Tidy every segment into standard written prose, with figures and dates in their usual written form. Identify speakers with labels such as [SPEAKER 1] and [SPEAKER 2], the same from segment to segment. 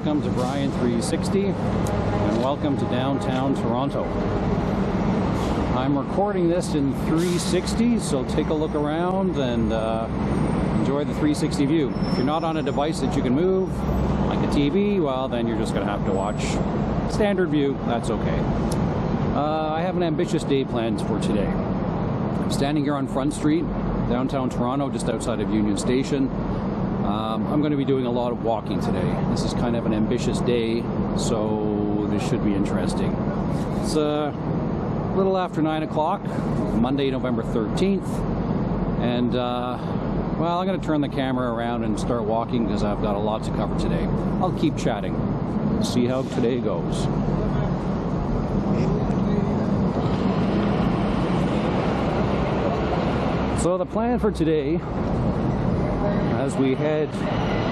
[SPEAKER 1] welcome to Brian 360, and welcome to downtown Toronto. I'm recording this in 360, so take a look around and enjoy the 360 view. If you're not on a device that you can move, like a TV, well, then you're just going to have to watch standard view. That's okay. I have an ambitious day planned for today. I'm standing here on Front Street, downtown Toronto, just outside of Union Station. I'm going to be doing a lot of walking today. This is kind of an ambitious day, so this should be interesting. It's a little after 9 o'clock, Monday, November 13th, and well, I'm going to turn the camera around and start walking because I've got a lot to cover today. I'll keep chatting. See how today goes. So the plan for today, as we head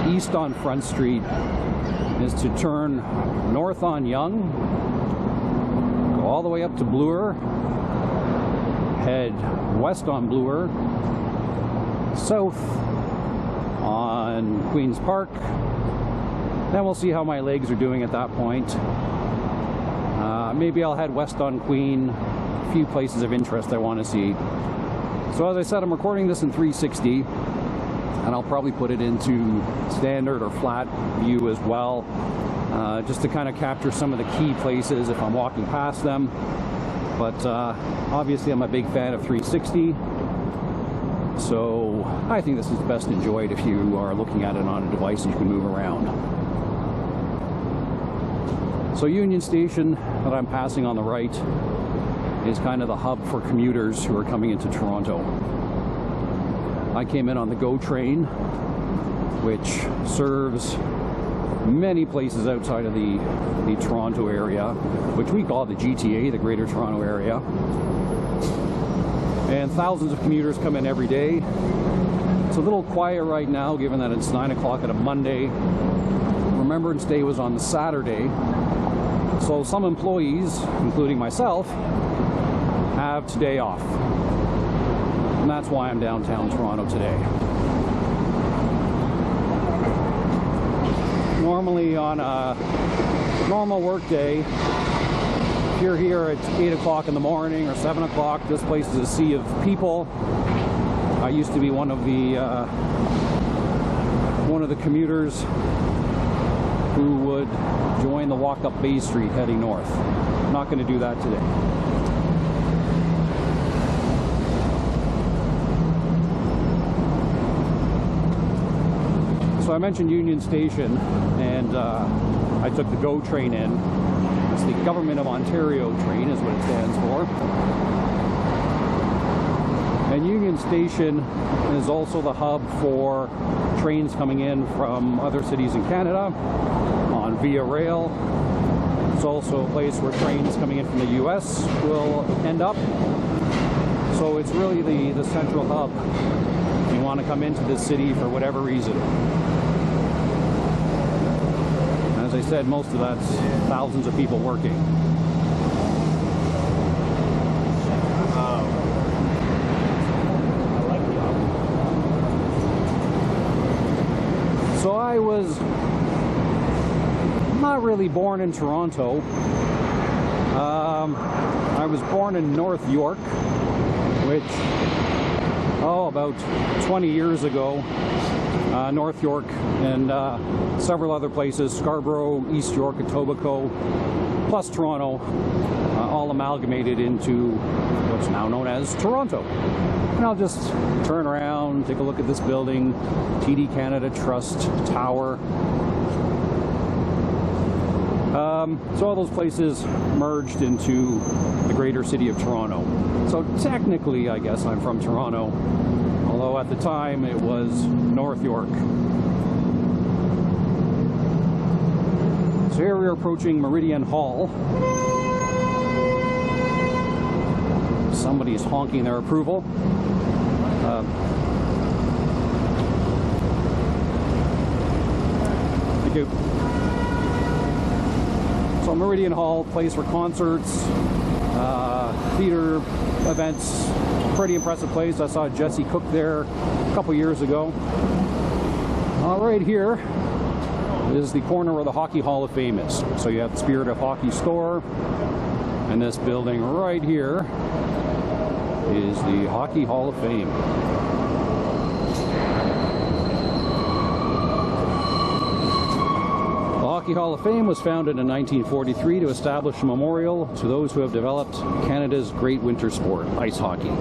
[SPEAKER 1] east on Front Street, is to turn north on Yonge, go all the way up to Bloor, head west on Bloor, south on Queen's Park. Then we'll see how my legs are doing at that point. Maybe I'll head west on Queen, a few places of interest I want to see. So as I said, I'm recording this in 360, and I'll probably put it into standard or flat view as well, just to kind of capture some of the key places if I'm walking past them. But obviously I'm a big fan of 360, so I think this is best enjoyed if you are looking at it on a device and you can move around. So Union Station that I'm passing on the right is kind of the hub for commuters who are coming into Toronto. I came in on the GO train, which serves many places outside of the Toronto area, which we call the GTA, the Greater Toronto Area. And thousands of commuters come in every day. It's a little quiet right now, given that it's 9 o'clock on a Monday. Remembrance Day was on the Saturday. So some employees, including myself, have today off. And that's why I'm downtown Toronto today. Normally on a normal work day, if you're here at 8 o'clock in the morning or 7 o'clock, this place is a sea of people. I used to be one of the commuters who would join the walk up Bay Street heading north. I'm not going to do that today. So I mentioned Union Station, and I took the GO train in. It's the Government of Ontario train is what it stands for. And Union Station is also the hub for trains coming in from other cities in Canada on Via Rail. It's also a place where trains coming in from the US will end up. So it's really the central hub if you want to come into this city for whatever reason. As I said, most of that's thousands of people working. So I was not really born in Toronto. I was born in North York, which, about 20 years ago, North York and several other places, Scarborough, East York, Etobicoke, plus Toronto, all amalgamated into what's now known as Toronto. And I'll just turn around, take a look at this building, TD Canada Trust Tower. So all those places merged into the greater city of Toronto. So technically, I guess I'm from Toronto, although at the time it was North York. So here we're approaching Meridian Hall. Somebody's honking their approval. Thank you. So Meridian Hall, place for concerts, theater events, pretty impressive place. I saw Jesse Cook there a couple years ago. Right here This is the corner where the Hockey Hall of Fame is. So you have the Spirit of Hockey store, and this building right here is the Hockey Hall of Fame. The Hockey Hall of Fame was founded in 1943 to establish a memorial to those who have developed Canada's great winter sport, ice hockey.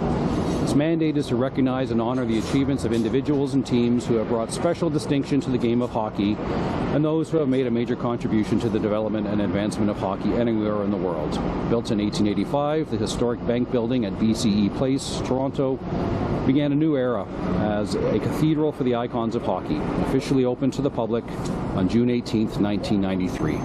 [SPEAKER 1] Its mandate is to recognize and honor the achievements of individuals and teams who have brought special distinction to the game of hockey, and those who have made a major contribution to the development and advancement of hockey anywhere in the world. Built in 1885, the historic bank building at BCE Place, Toronto, began a new era as a cathedral for the icons of hockey, officially opened to the public on June 18, 1993.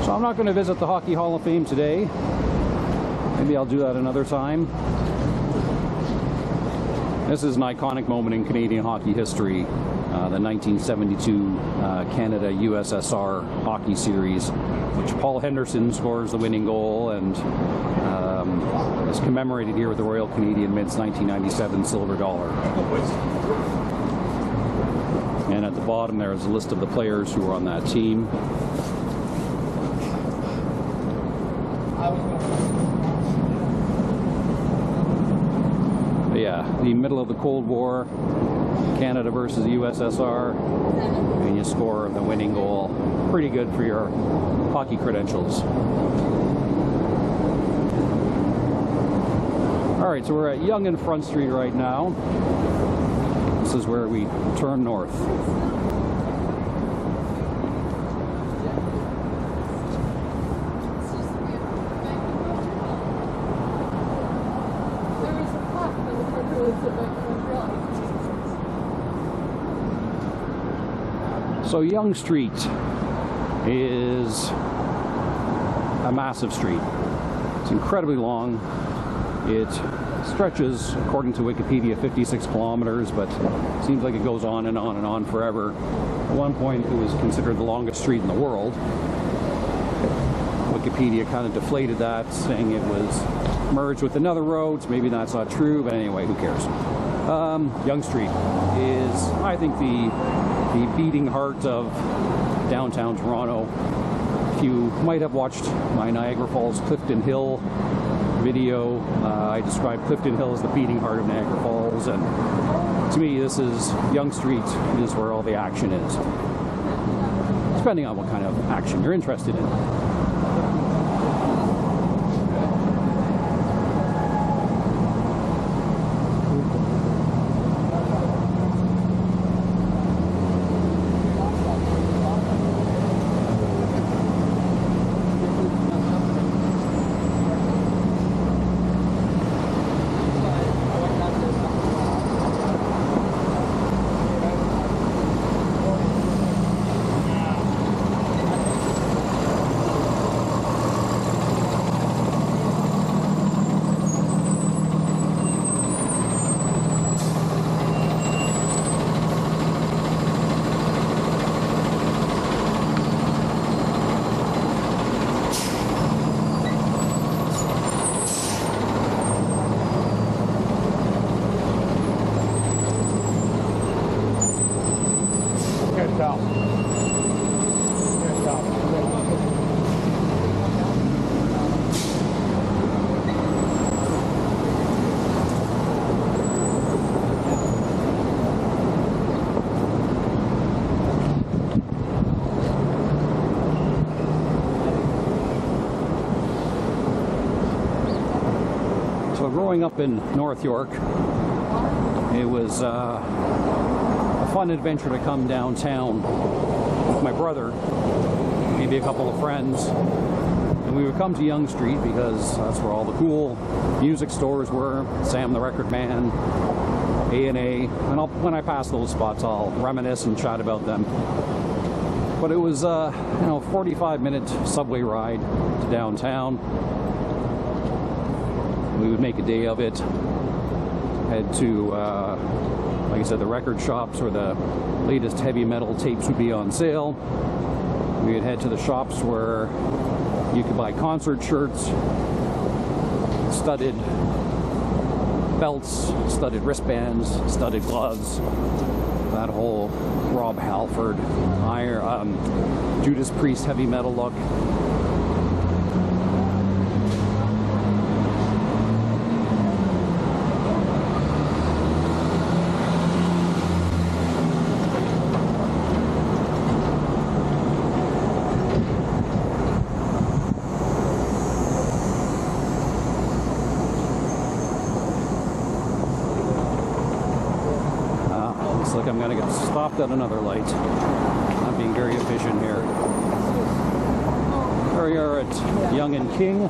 [SPEAKER 1] So I'm not going to visit the Hockey Hall of Fame today. Maybe I'll do that another time. This is an iconic moment in Canadian hockey history, the 1972 Canada-USSR hockey series, which Paul Henderson scores the winning goal and is commemorated here with the Royal Canadian Mint's 1997 silver dollar. And at the bottom there is a list of the players who were on that team. Yeah, the middle of the Cold War, Canada versus the USSR, and you score the winning goal. Pretty good for your hockey credentials. All right, so we're at Yonge and Front Street right now. This is where we turn north. So Yonge Street is a massive street. It's incredibly long. It stretches, according to Wikipedia, 56 kilometers, but it seems like it goes on and on and on forever. At one point, it was considered the longest street in the world. Wikipedia kind of deflated that, saying it was merged with another road. So maybe that's not true, but anyway, who cares? Yonge Street is, I think, the beating heart of downtown Toronto. If you might have watched my Niagara Falls Clifton Hill video, I described Clifton Hill as the beating heart of Niagara Falls, and to me this is Yonge Street is where all the action is, depending on what kind of action you're interested in. So growing up in North York, it was a fun adventure to come downtown with my brother, maybe a couple of friends, and we would come to Yonge Street because that's where all the cool music stores were, Sam the Record Man, A&A, and when I pass those spots I'll reminisce and chat about them. But it was a 45-minute subway ride to downtown. We would make a day of it. Head to, like I said, the record shops where the latest heavy metal tapes would be on sale. We would head to the shops where you could buy concert shirts, studded belts, studded wristbands, studded gloves, that whole Rob Halford, Judas Priest heavy metal look. Like I'm going to get stopped at another light. I'm being very efficient here. There we are at Yonge and King.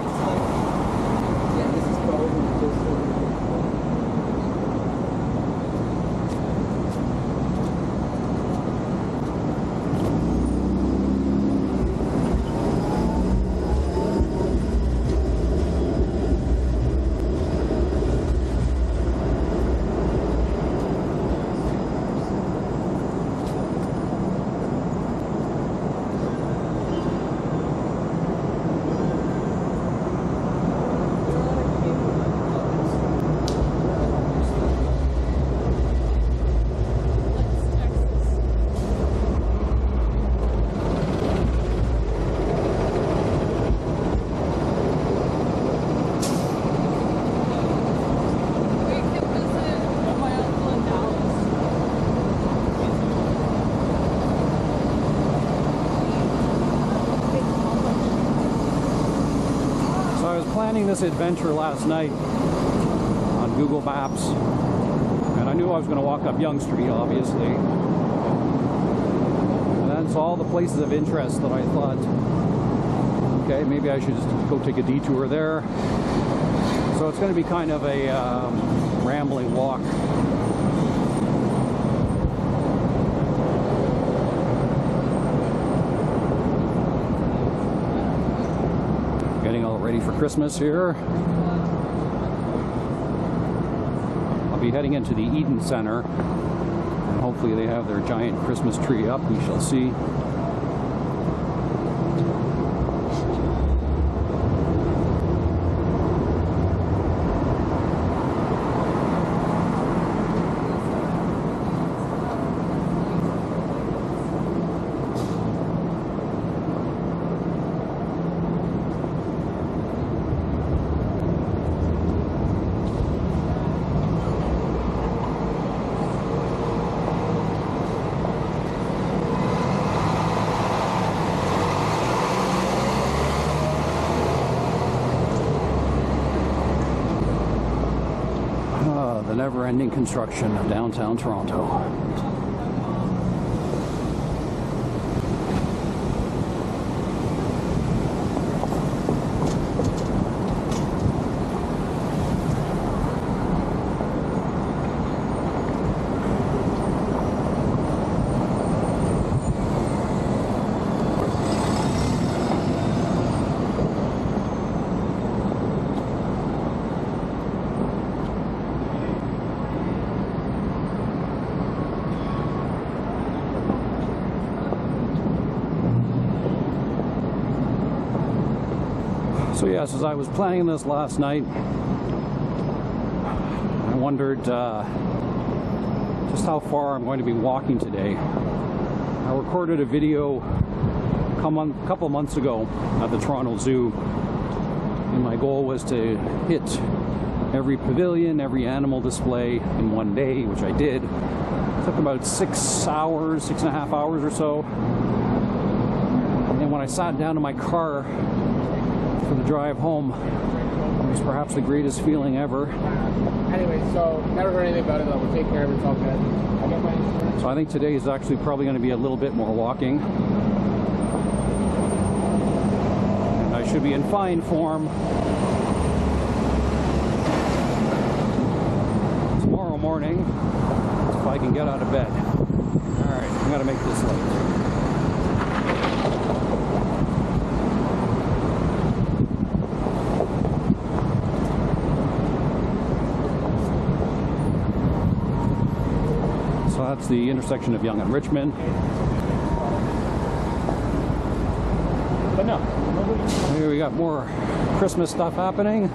[SPEAKER 1] Planning this adventure last night on Google Maps, and I knew I was going to walk up Yonge Street, obviously, and that's all the places of interest that I thought, okay, maybe I should just go take a detour there. So it's going to be kind of a rambling walk. Getting all ready for Christmas here. I'll be heading into the Eaton Centre, and hopefully they have their giant Christmas tree up. We shall see. The never-ending construction of downtown Toronto. So yes, as I was planning this last night, I wondered just how far I'm going to be walking today. I recorded a video a couple months ago at the Toronto Zoo, and my goal was to hit every pavilion, every animal display in one day, which I did. It took about 6.5 hours or so. And when I sat down in my car for the drive home, it was perhaps the greatest feeling ever.
[SPEAKER 2] Anyway, so never heard anything about it, though. We'll take care of it. It's all good.
[SPEAKER 1] So I think today is actually probably going to be a little bit more walking. And I should be in fine form tomorrow morning if I can get out of bed. Alright, I'm going to make this late. that's the intersection of Yonge and Richmond.
[SPEAKER 2] But no.
[SPEAKER 1] Here we got more Christmas stuff happening.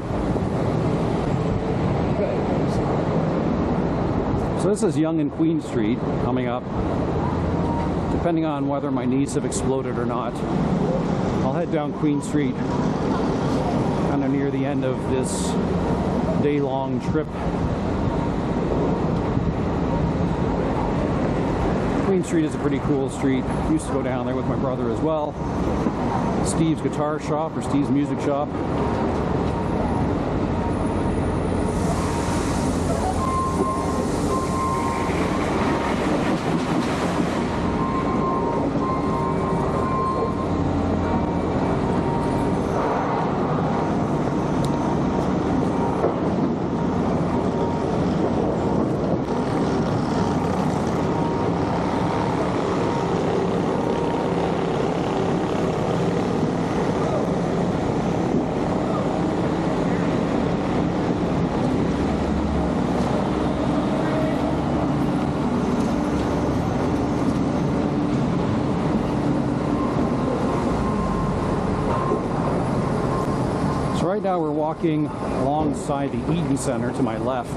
[SPEAKER 1] So this is Yonge and Queen Street coming up. Depending on whether my knees have exploded or not, I'll head down Queen Street kind of near the end of this day-long trip. Queen Street is a pretty cool street. Used to go down there with my brother as well. Steve's guitar shop, or Steve's music shop. Right now we're walking alongside the Eaton Centre to my left.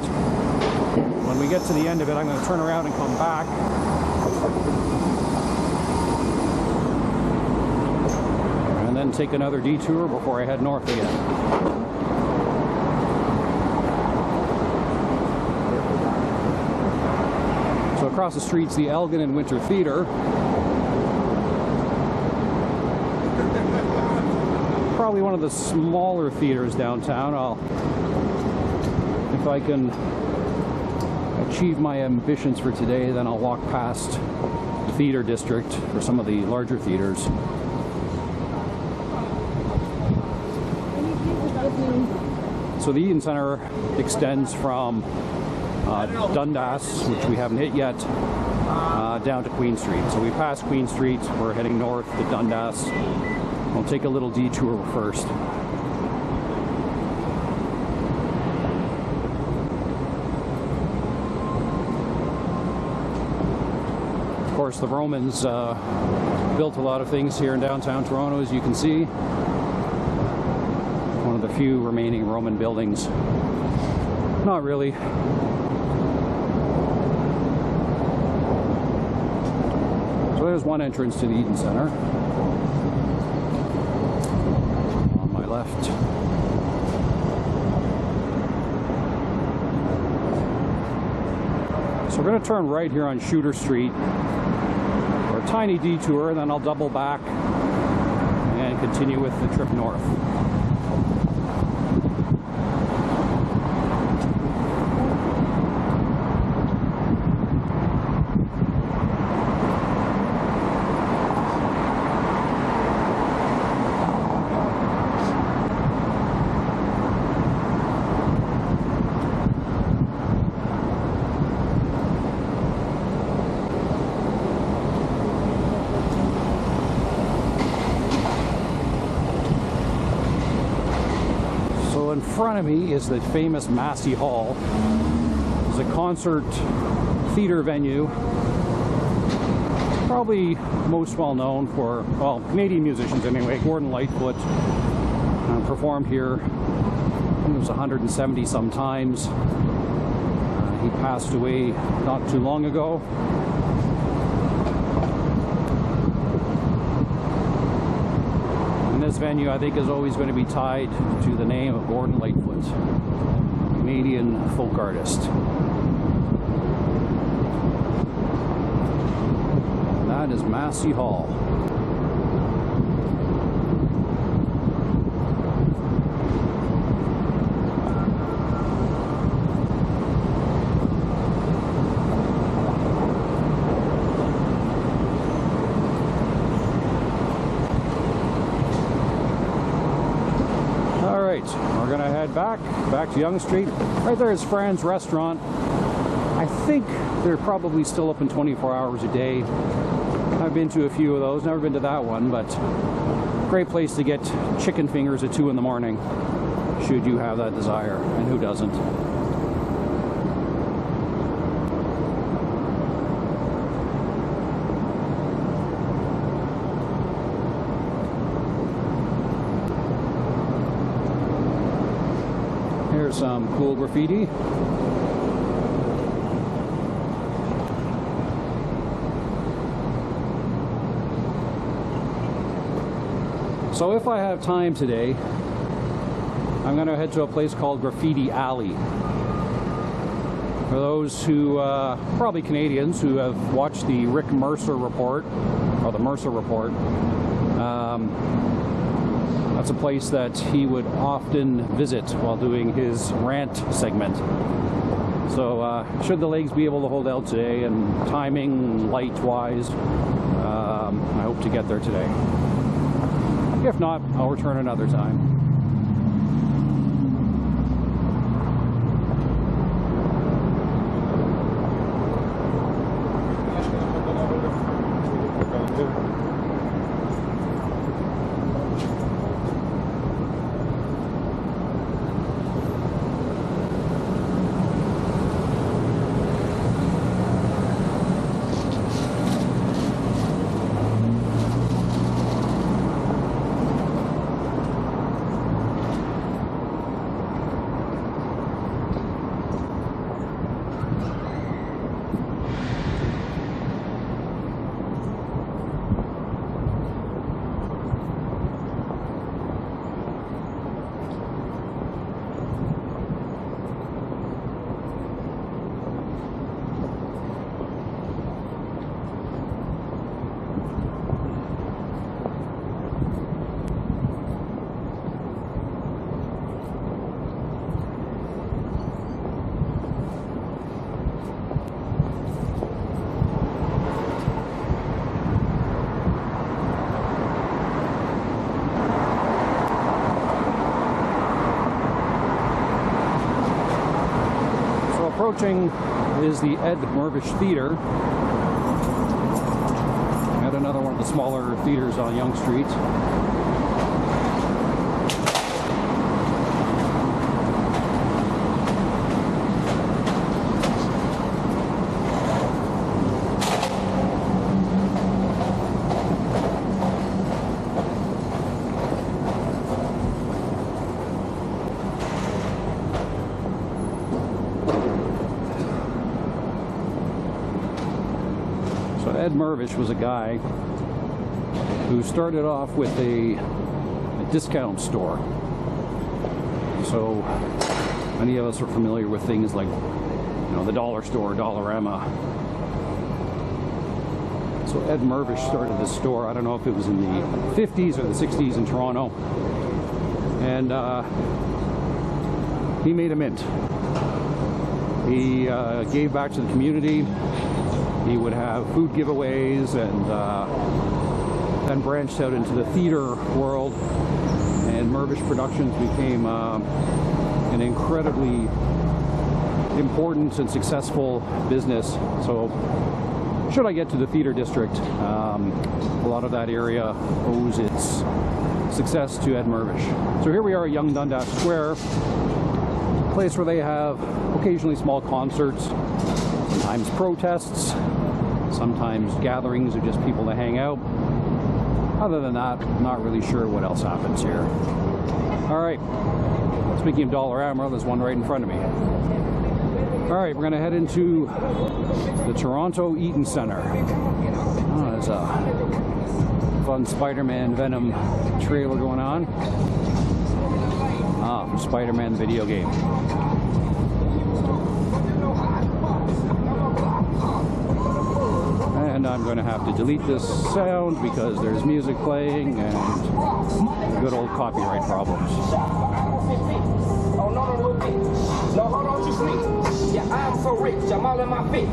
[SPEAKER 1] When we get to the end of it, I'm going to turn around and come back. And then take another detour before I head north again. So across the street's the Elgin and Winter Theatre. Probably one of the smaller theaters downtown. If I can achieve my ambitions for today, then I'll walk past the theater district for some of the larger theaters. So the Eaton Centre extends from Dundas, which we haven't hit yet, down to Queen Street. So we passed Queen Street, we're heading north to Dundas. We'll take a little detour first. Of course, the Romans built a lot of things here in downtown Toronto, as you can see. One of the few remaining Roman buildings. Not really. So there's one entrance to the Eaton Centre. Left. So we're going to turn right here on Shooter Street for a tiny detour, and then I'll double back and continue with the trip north. In front of me is the famous Massey Hall. It's a concert theater venue, probably most well known for, well, Canadian musicians anyway. Gordon Lightfoot performed here, I think it was 170 some times. He passed away not too long ago. This venue, I think, is always going to be tied to the name of Gordon Lightfoot, Canadian folk artist. And that is Massey Hall. We're going to head back to Yonge Street. Right there is Fran's Restaurant. I think they're probably still open 24 hours a day. I've been to a few of those, never been to that one, but great place to get chicken fingers at 2 in the morning, should you have that desire, and who doesn't? some cool graffiti. So if I have time today, I'm going to head to a place called Graffiti Alley. For those who, probably Canadians, who have watched the Rick Mercer report, or the Mercer report, that's a place that he would often visit while doing his rant segment. So should the legs be able to hold out today, and timing, light-wise, I hope to get there today. If not, I'll return another time. Approaching is the Ed Mirvish Theatre, at another one of the smaller theaters on Yonge Street. Ed Mirvish was a guy who started off with a discount store. So many of us are familiar with things like, the dollar store, Dollarama. So Ed Mirvish started this store. I don't know if it was in the 50s or the 60s in Toronto. And he made a mint. He gave back to the community. He would have food giveaways, and then branched out into the theater world. And Mirvish Productions became an incredibly important and successful business. So should I get to the theater district, a lot of that area owes its success to Ed Mirvish. So here we are at Yonge-Dundas Square, a place where they have occasionally small concerts, sometimes protests, sometimes gatherings of just people to hang out. Other than that, I'm not really sure what else happens here. All right, speaking of Dollarama, there's one right in front of me. All right, we're gonna head into the Toronto Eaton Centre. Oh, there's a fun Spider-Man Venom trailer going on. Ah, from Spider-Man the video game. And I'm going to have to delete this sound because there's music playing and good old copyright problems.
[SPEAKER 3] Oh, no, no, little bit. No, hold on, you sleep. Yeah, I'm so rich. I'm all in my feet.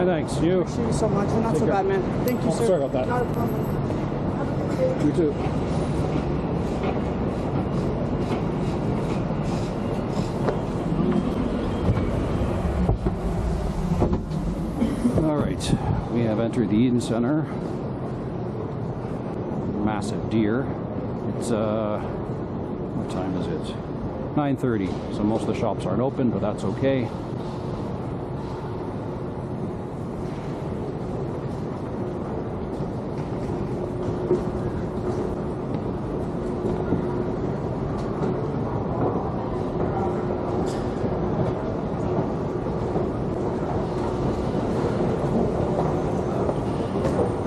[SPEAKER 1] Hi, thanks. You?
[SPEAKER 4] Appreciate you so much. Not so bad, man. Thank you, sir.
[SPEAKER 2] Sorry about that.
[SPEAKER 4] Not a problem.
[SPEAKER 2] You too.
[SPEAKER 1] All right, we have entered the Eaton Centre. Massive deer. It's what time is it? 9:30. So most of the shops aren't open, but that's okay.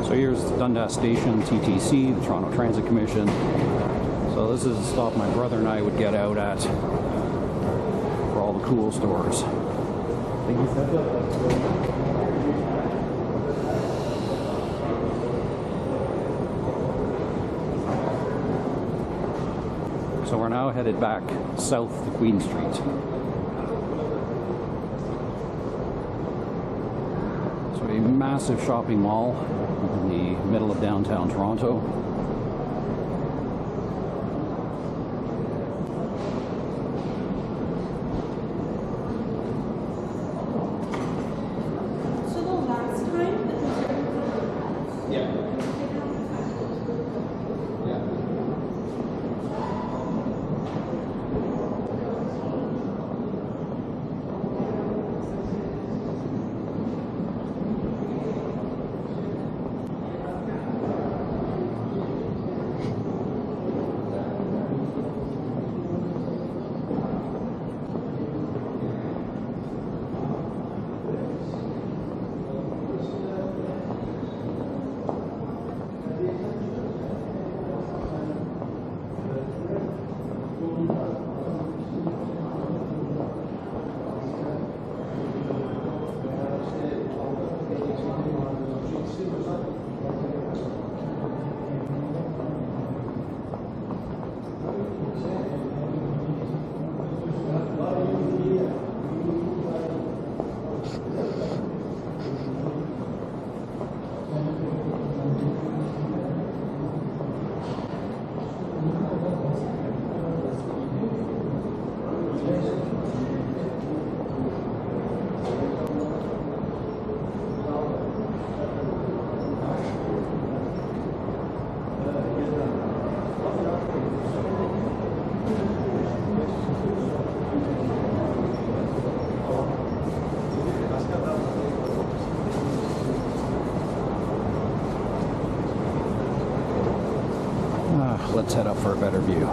[SPEAKER 1] So here's Dundas Station, TTC, the Toronto Transit Commission. So this is the stop my brother and I would get out at for all the cool stores. So we're now headed back south to Queen Street. So a massive shopping mall in the middle of downtown Toronto.
[SPEAKER 5] So the last time that
[SPEAKER 1] Let's head up for a better view.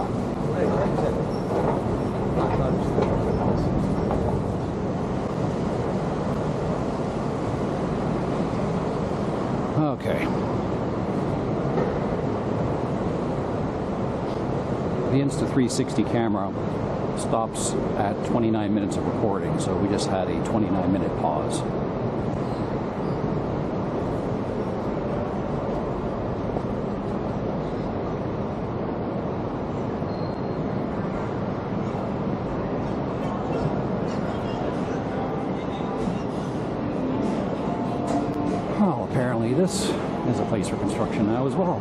[SPEAKER 1] Okay. The Insta360 camera stops at 29 minutes of recording, so we just had a 29-minute pause. Well, apparently this is a place for construction now as well.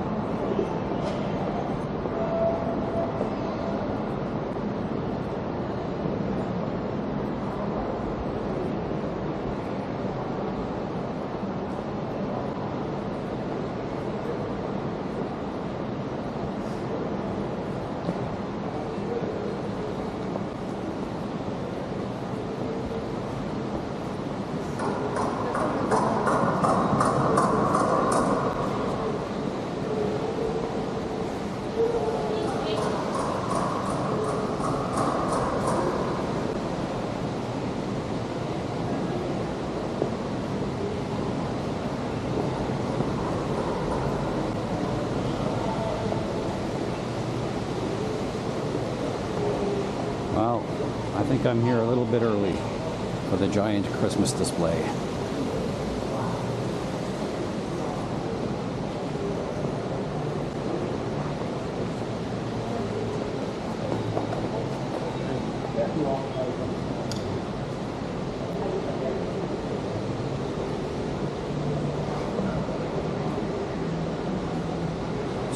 [SPEAKER 1] Well, I think I'm here a little bit early for the giant Christmas display.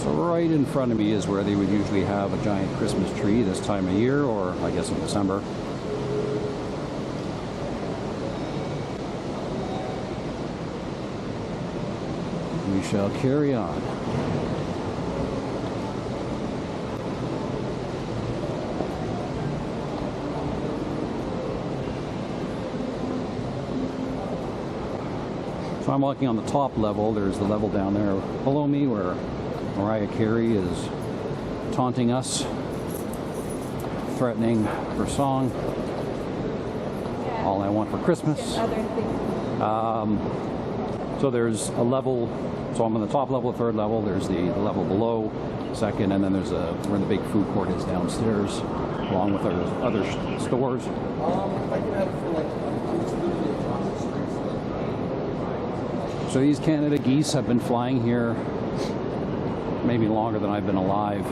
[SPEAKER 1] So right in front of me is where they would usually have a giant Christmas tree this time of year, or I guess in December. We shall carry on. So I'm walking on the top level. There's the level down there below me where Mariah Carey is taunting us, threatening her song, All I Want for Christmas. So there's a level, so I'm on the top level, third level, there's the level below, second, and then there's where the big food court is downstairs, along with other stores.
[SPEAKER 2] I can have it for like, it's literally across the street.
[SPEAKER 1] So these Canada geese have been flying here maybe longer than I've been alive.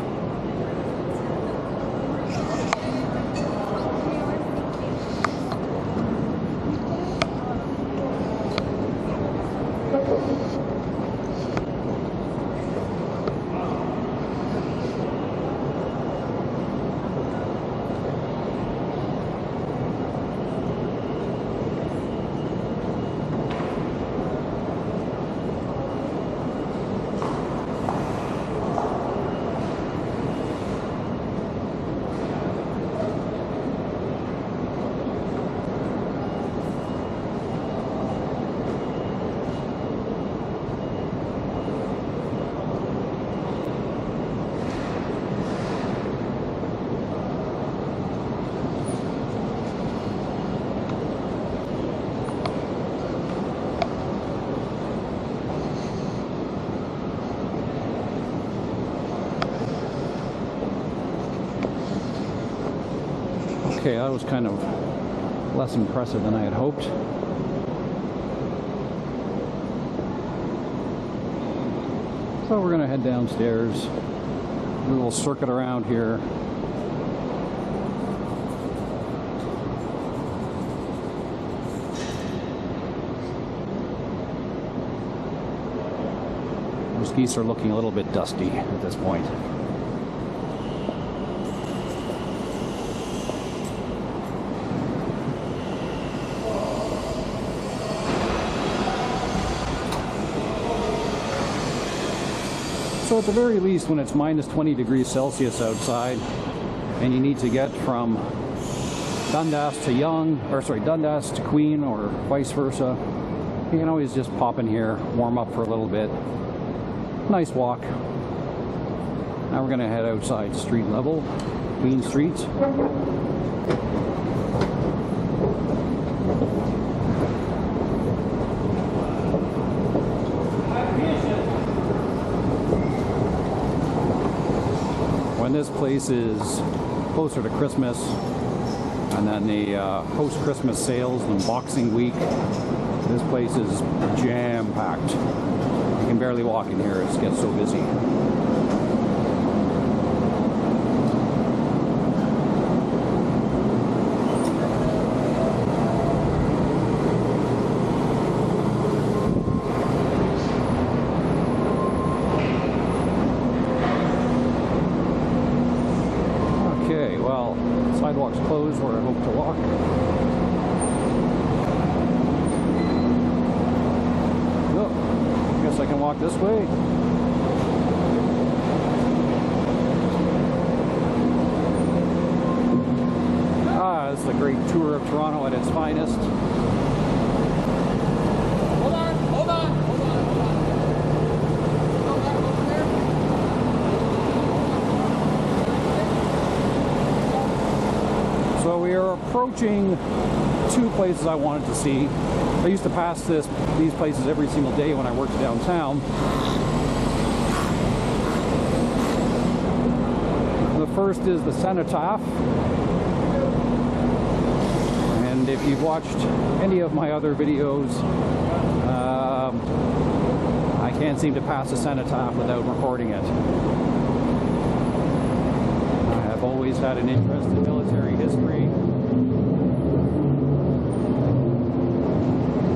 [SPEAKER 1] Okay, that was kind of less impressive than I had hoped. So we're gonna head downstairs, do a little circuit around here. Those geese are looking a little bit dusty at this point. So at the very least, when it's minus 20 degrees Celsius outside, and you need to get from Dundas to Dundas to Queen, or vice versa, you can always just pop in here, warm up for a little bit. Nice walk. Now we're going to head outside street level, Queen Street. When this place is closer to Christmas, and then the post-Christmas sales and Boxing Week, this place is jam-packed. You can barely walk in here, it gets so busy. Sidewalks closed where I hope to walk. Oh, I guess I can walk this way. This is a great tour of Toronto at its finest.
[SPEAKER 2] Hold on.
[SPEAKER 1] So we are approaching two places I wanted to see. I used to pass these places every single day when I worked downtown. The first is the Cenotaph. And if you've watched any of my other videos, I can't seem to pass a Cenotaph without recording it. I've always had an interest in military history.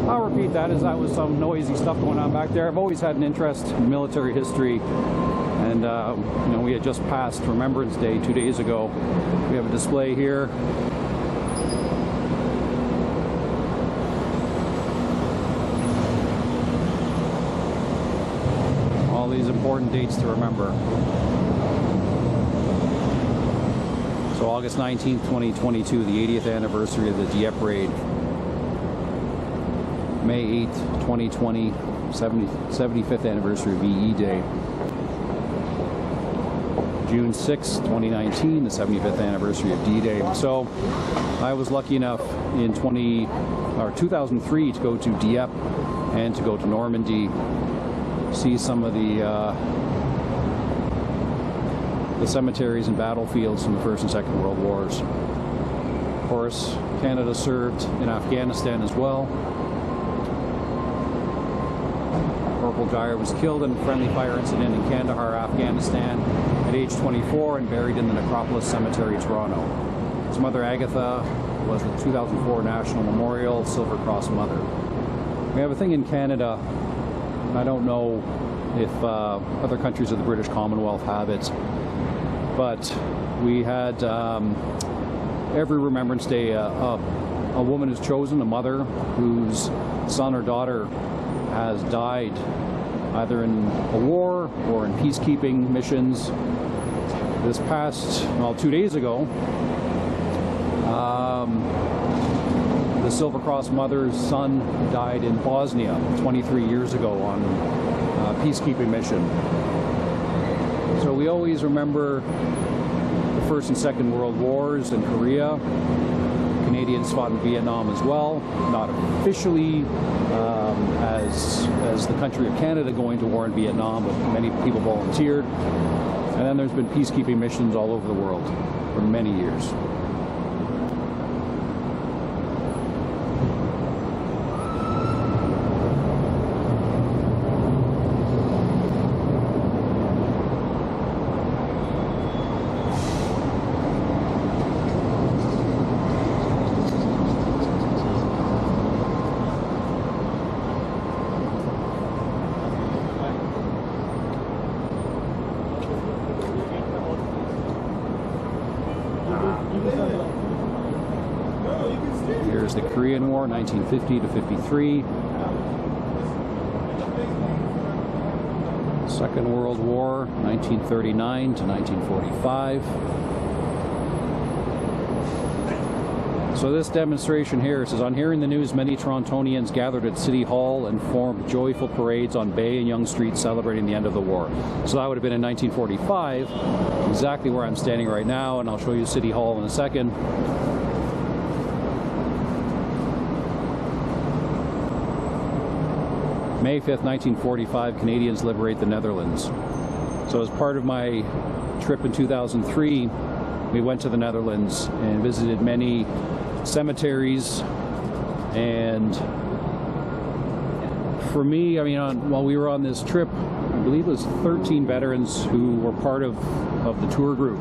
[SPEAKER 1] I'll repeat that as that was some noisy stuff going on back there. I've always had an interest in military history and And you know, we had just passed Remembrance Day 2 days ago. We have a display here. All these important dates to remember. So August 19th, 2022, the 80th anniversary of the Dieppe raid. May 8th, 2020, 75th anniversary of VE Day. June 6th, 2019, the 75th anniversary of D-Day. So I was lucky enough in 2003 to go to Dieppe and to go to Normandy, see some of the cemeteries and battlefields from the First and Second World Wars. Of course, Canada served in Afghanistan as well. Corporal Dyer was killed in a friendly fire incident in Kandahar, Afghanistan at age 24 and buried in the Necropolis Cemetery, Toronto. His mother, Agatha, was the 2004 National Memorial Silver Cross Mother. We have a thing in Canada, I don't know if other countries of the British Commonwealth have it, but we had every Remembrance Day a woman is chosen, a mother whose son or daughter has died either in a war or in peacekeeping missions. This past, well, 2 days ago, the Silver Cross mother's son died in Bosnia 23 years ago on a peacekeeping mission. So we always remember the First and Second World Wars in Korea. Canadians fought in Vietnam as well, not officially as the country of Canada going to war in Vietnam, but many people volunteered. And then there's been peacekeeping missions all over the world for many years. Here's the Korean War, 1950 to 53. Second World War, 1939 to 1945. So this demonstration here says, on hearing the news, many Torontonians gathered at City Hall and formed joyful parades on Bay and Yonge Street celebrating the end of the war. So that would have been in 1945, exactly where I'm standing right now, and I'll show you City Hall in a second. May 5th, 1945, Canadians liberate the Netherlands. So as part of my trip in 2003, we went to the Netherlands and visited many cemeteries. And for me, I mean, while we were on this trip, I believe it was 13 veterans who were part of the tour group.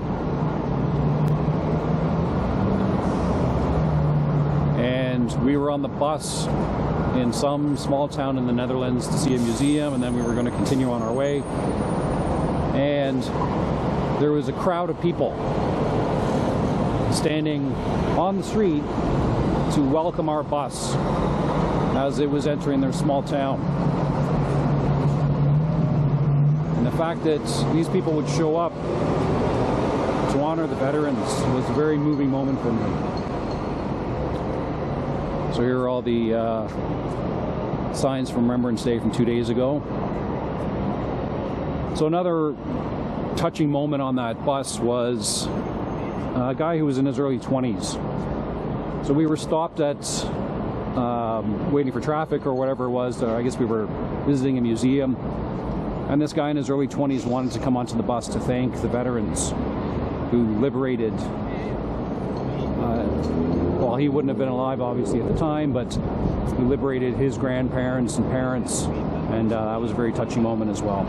[SPEAKER 1] And we were on the bus in some small town in the Netherlands to see a museum, and then we were going to continue on our way. And there was a crowd of people standing on the street to welcome our bus as it was entering their small town. And the fact that these people would show up to honor the veterans was a very moving moment for me. So here are all the signs from Remembrance Day from 2 days ago. So another touching moment on that bus was a guy who was in his early 20s. So we were stopped at waiting for traffic or whatever it was. I guess we were visiting a museum. And this guy in his early 20s wanted to come onto the bus to thank the veterans who liberated. Well, he wouldn't have been alive, obviously, at the time, but he liberated his grandparents and parents, and that was a very touching moment as well.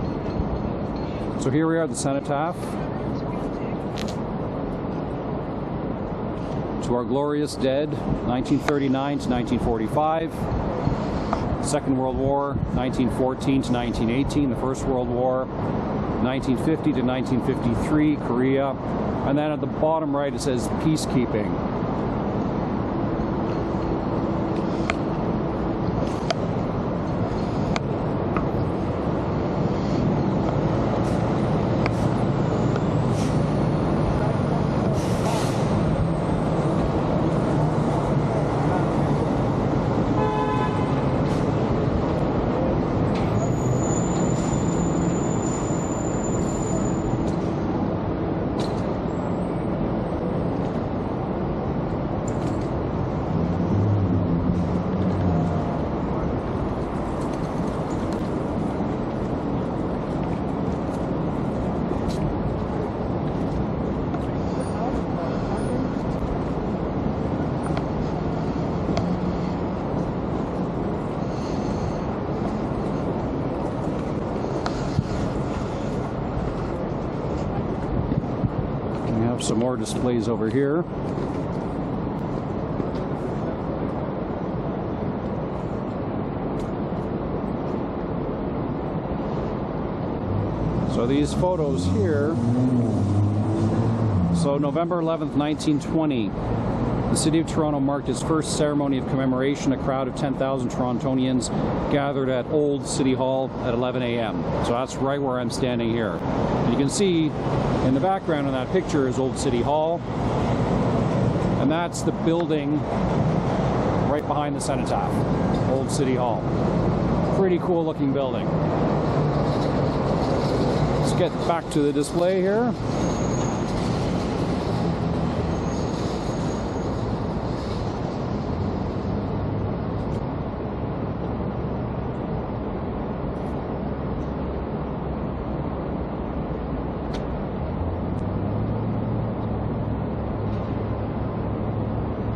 [SPEAKER 1] So here we are at the Cenotaph. To our glorious dead, 1939 to 1945. Second World War, 1914 to 1918, the First World War, 1950 to 1953, Korea. And then at the bottom right it says peacekeeping. Some more displays over here. So these photos here. So November 11th, 1920, the City of Toronto marked its first ceremony of commemoration. A crowd of 10,000 Torontonians gathered at Old City Hall at 11 a.m. So that's right where I'm standing here. And you can see in the background in that picture is Old City Hall. And that's the building right behind the Cenotaph, Old City Hall. Pretty cool looking building. Let's get back to the display here.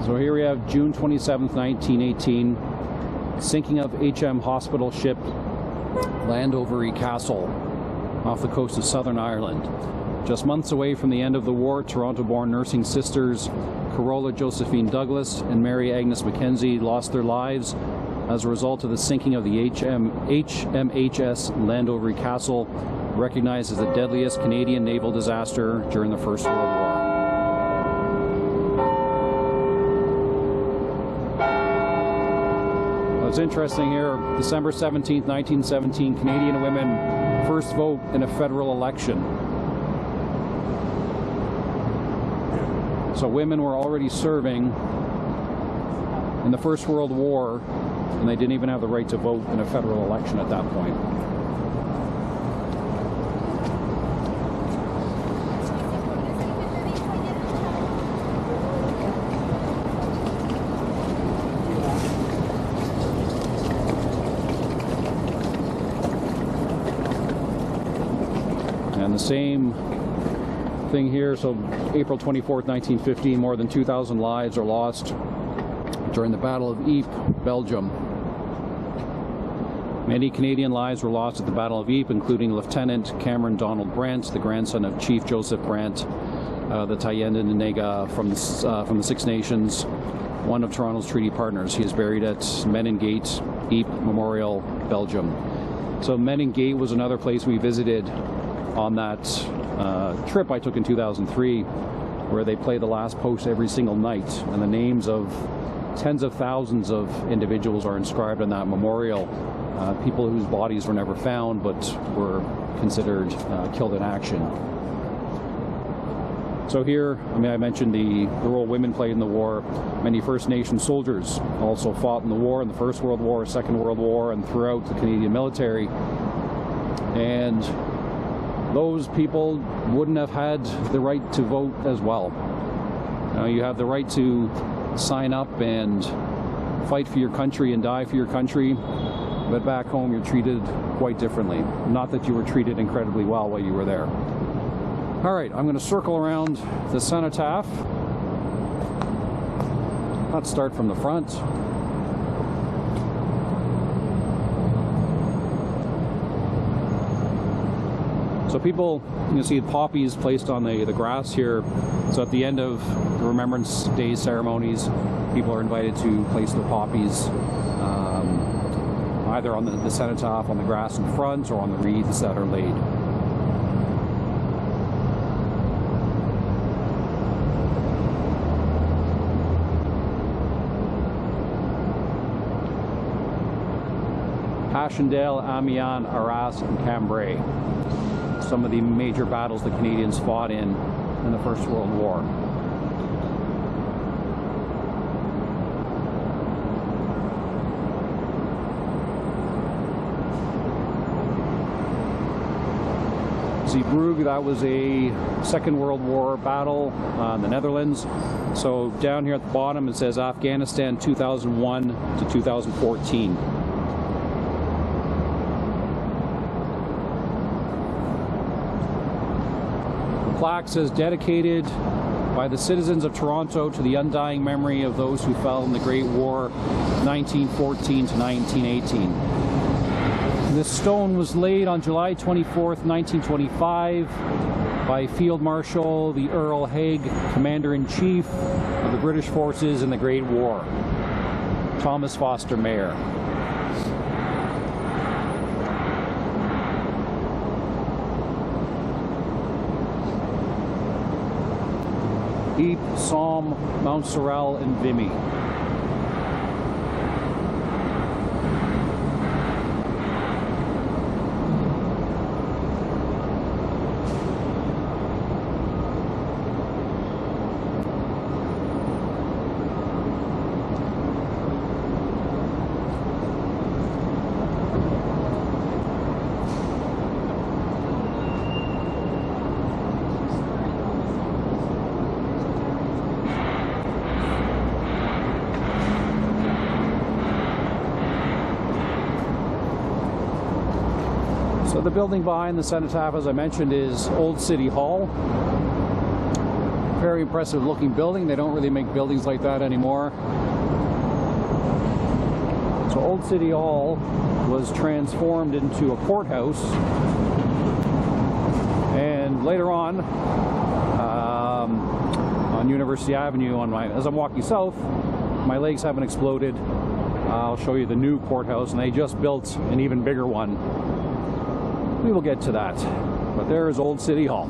[SPEAKER 1] So here we have June 27th, 1918, sinking of HM hospital ship Landovery Castle off the coast of Southern Ireland. Just months away from the end of the war, Toronto-born nursing sisters Corolla Josephine Douglas and Mary Agnes Mackenzie lost their lives as a result of the sinking of the HMHS Landovery Castle, recognized as the deadliest Canadian naval disaster during the First World War. What's interesting here, December 17th, 1917, Canadian women first vote in a federal election. So women were already serving in the First World War, and they didn't even have the right to vote in a federal election at that point. And the same thing here, so April 24th, 1915, more than 2,000 lives are lost during the Battle of Ypres, Belgium. Many Canadian lives were lost at the Battle of Ypres, including Lieutenant Cameron Donald Brant, the grandson of Chief Joseph Brant, the Thayendanegea from the Six Nations, one of Toronto's treaty partners. He is buried at Meningate, Ypres Memorial, Belgium. So Meningate was another place we visited on that trip I took in 2003, where they play the last post every single night, and the names of tens of thousands of individuals are inscribed on that memorial, people whose bodies were never found but were considered killed in action. So here, I mentioned the role women played in the war. Many First Nation soldiers also fought in the war, in the First World War, Second World War, and throughout the Canadian military. And those people wouldn't have had the right to vote as well. You have the right to sign up and fight for your country and die for your country, but back home you're treated quite differently. Not that you were treated incredibly well while you were there. All right, I'm going to circle around the Cenotaph. Let's start from the front. So people, you can see poppies placed on the grass here. So at the end of the Remembrance Day ceremonies, people are invited to place their poppies either on the cenotaph, on the grass in front, or on the wreaths that are laid. Passchendaele, Amiens, Arras, and Cambrai. Some of the major battles the Canadians fought in the First World War. Zeebrugge, that was a Second World War battle in the Netherlands. So down here at the bottom it says Afghanistan 2001 to 2014. The plaque says dedicated by the citizens of Toronto to the undying memory of those who fell in the Great War 1914 to 1918. This stone was laid on July 24th, 1925 by Field Marshal the Earl Haig, Commander-in-Chief of the British forces in the Great War. Thomas Foster Mayer. Ypres, Somme, Mount Sorel, and Vimy. So the building behind the Cenotaph, as I mentioned, is Old City Hall. Very impressive looking building. They don't really make buildings like that anymore. So Old City Hall was transformed into a courthouse, and later on University Avenue, as I'm walking south, my legs haven't exploded. I'll show you the new courthouse, and they just built an even bigger one. We will get to that, but there is Old City Hall.